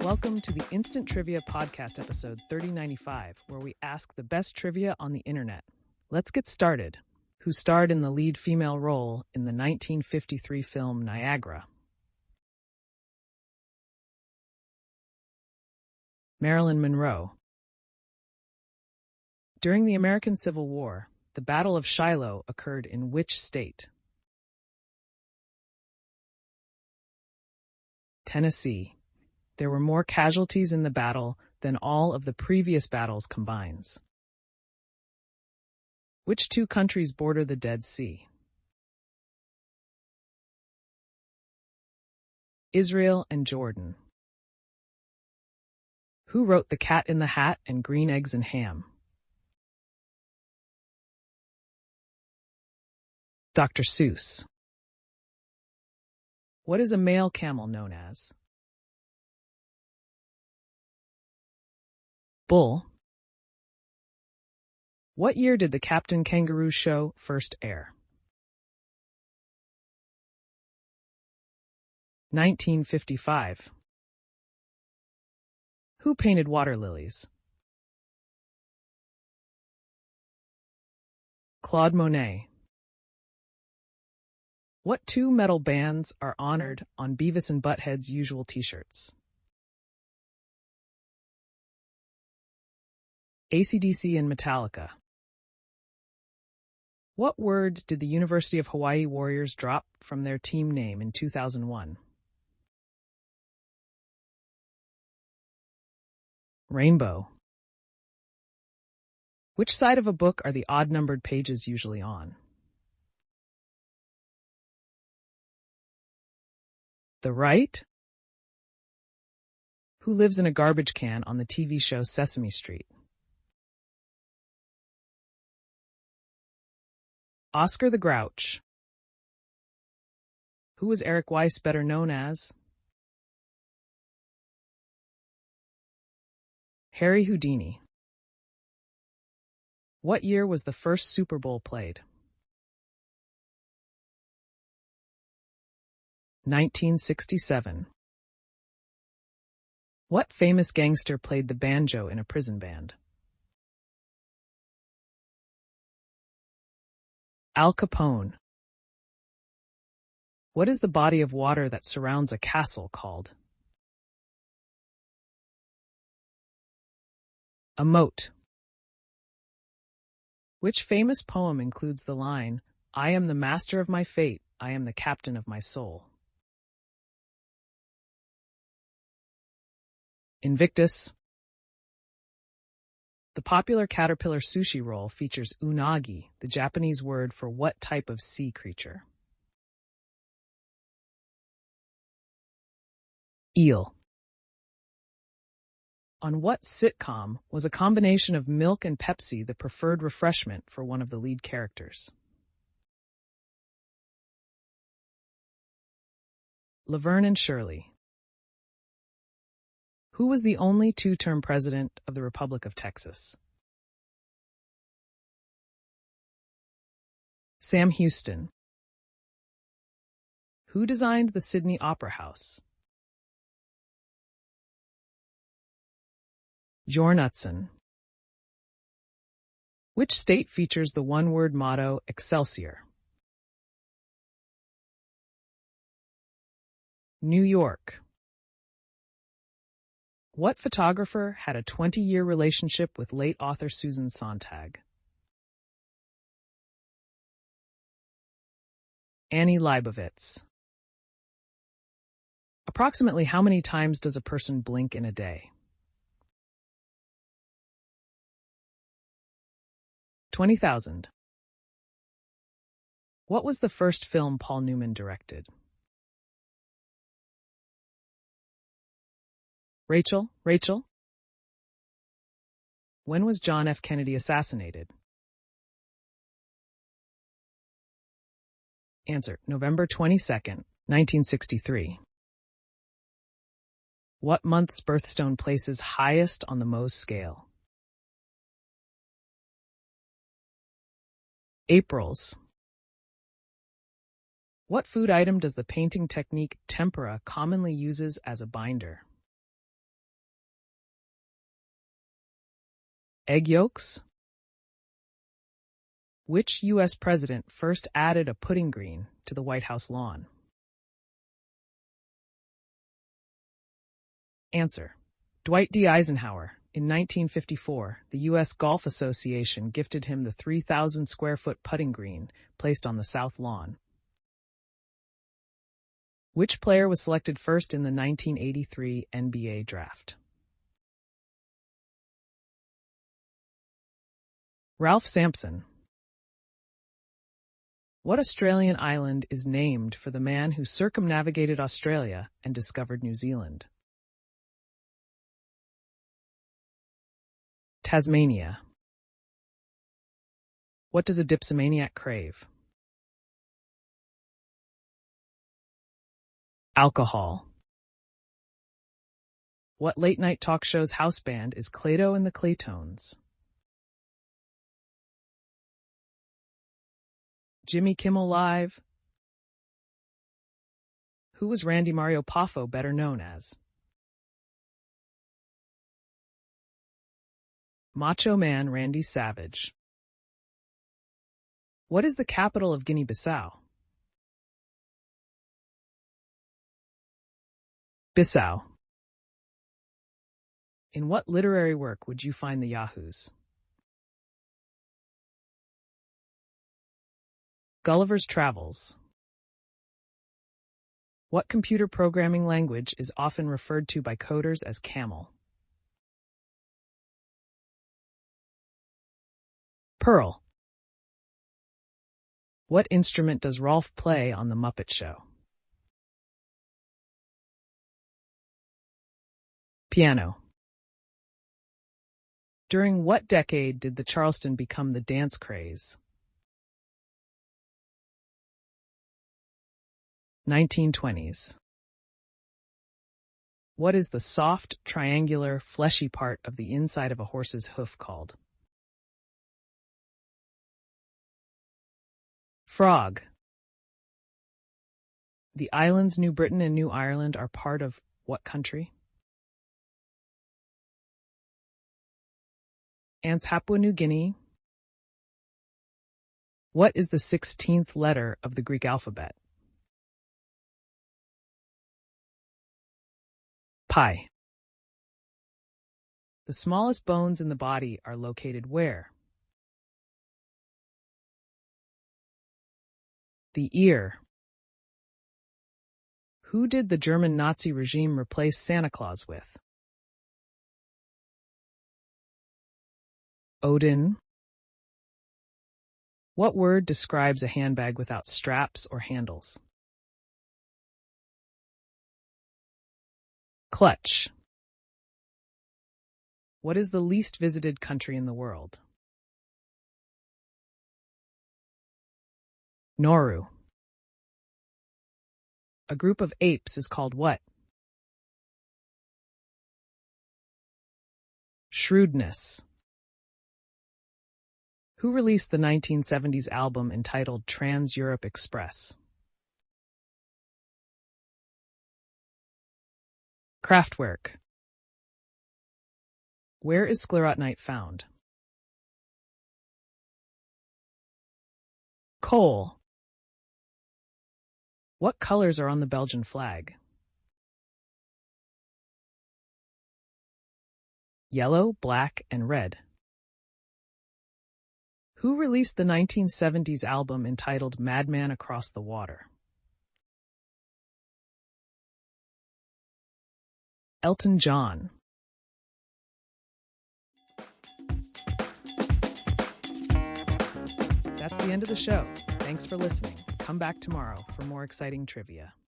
Welcome to the Instant Trivia Podcast episode 3095, where we ask the best trivia on the internet. Let's get started. Who starred in the lead female role in the 1953 film Niagara? Marilyn Monroe. During the American Civil War, the Battle of Shiloh occurred in which state? Tennessee. There were more casualties in the battle than all of the previous battles combined. Which two countries border the Dead Sea? Israel and Jordan. Who wrote The Cat in the Hat and Green Eggs and Ham? Dr. Seuss. What is a male camel known as? Bull. What year did the Captain Kangaroo show first air? 1955. Who painted water lilies? Claude Monet. What two metal bands are honored on Beavis and Butthead's usual t-shirts? AC/DC and Metallica. What word did the University of Hawaii Warriors drop from their team name in 2001? Rainbow. Which side of a book are the odd-numbered pages usually on? The right? Who lives in a garbage can on the TV show Sesame Street? Oscar the Grouch. Who was Eric Weiss better known as? Harry Houdini. What year was the first Super Bowl played? 1967. What famous gangster played the banjo in a prison band? Al Capone. What is the body of water that surrounds a castle called? A moat. Which famous poem includes the line, "I am the master of my fate, I am the captain of my soul"? Invictus. The popular caterpillar sushi roll features unagi, the Japanese word for what type of sea creature? Eel. On what sitcom was a combination of milk and Pepsi the preferred refreshment for one of the lead characters? Laverne and Shirley. Who was the only two-term president of the Republic of Texas? Sam Houston. Who designed the Sydney Opera House? Bjorn Utzon. Which state features the one-word motto, Excelsior? New York. What photographer had a 20-year relationship with late author Susan Sontag? Annie Leibovitz. Approximately how many times does a person blink in a day? 20,000. What was the first film Paul Newman directed? Rachel. When was John F. Kennedy assassinated? Answer: November 22nd, 1963. What month's birthstone places highest on the Mohs scale? April's. What food item does the painting technique tempera commonly uses as a binder? Egg yolks? Which U.S. president first added a putting green to the White House lawn? Answer: Dwight D. Eisenhower. In 1954, the U.S. Golf Association gifted him the 3,000-square-foot putting green placed on the South Lawn. Which player was selected first in the 1983 NBA draft? Ralph Sampson. What Australian island is named for the man who circumnavigated Australia and discovered New Zealand? Tasmania. What does a dipsomaniac crave? Alcohol. What late-night talk show's house band is Clayton and the Claytones? Jimmy Kimmel Live. Who was Randy Mario Poffo better known as? Macho Man Randy Savage. What is the capital of Guinea-Bissau? Bissau. In what literary work would you find the Yahoos? Gulliver's Travels. What computer programming language is often referred to by coders as Camel? Perl. What instrument does Rolf play on The Muppet Show? Piano. During what decade did the Charleston become the dance craze? 1920s. What is the soft, triangular, fleshy part of the inside of a horse's hoof called? Frog. The islands New Britain and New Ireland are part of what country? Papua New Guinea. What is the 16th letter of the Greek alphabet? Pi. The smallest bones in the body are located where? The ear. Who did the German Nazi regime replace Santa Claus with? Odin. What word describes a handbag without straps or handles? Clutch. What is the least visited country in the world? Nauru. A group of apes is called what? Shrewdness. Who released the 1970s album entitled Trans-Europe Express? Kraftwerk. Where is sclerotinite found? Coal. What colors are on the Belgian flag? Yellow, black, and red. Who released the 1970s album entitled Madman Across the Water? Elton John. That's the end of the show. Thanks for listening. Come back tomorrow for more exciting trivia.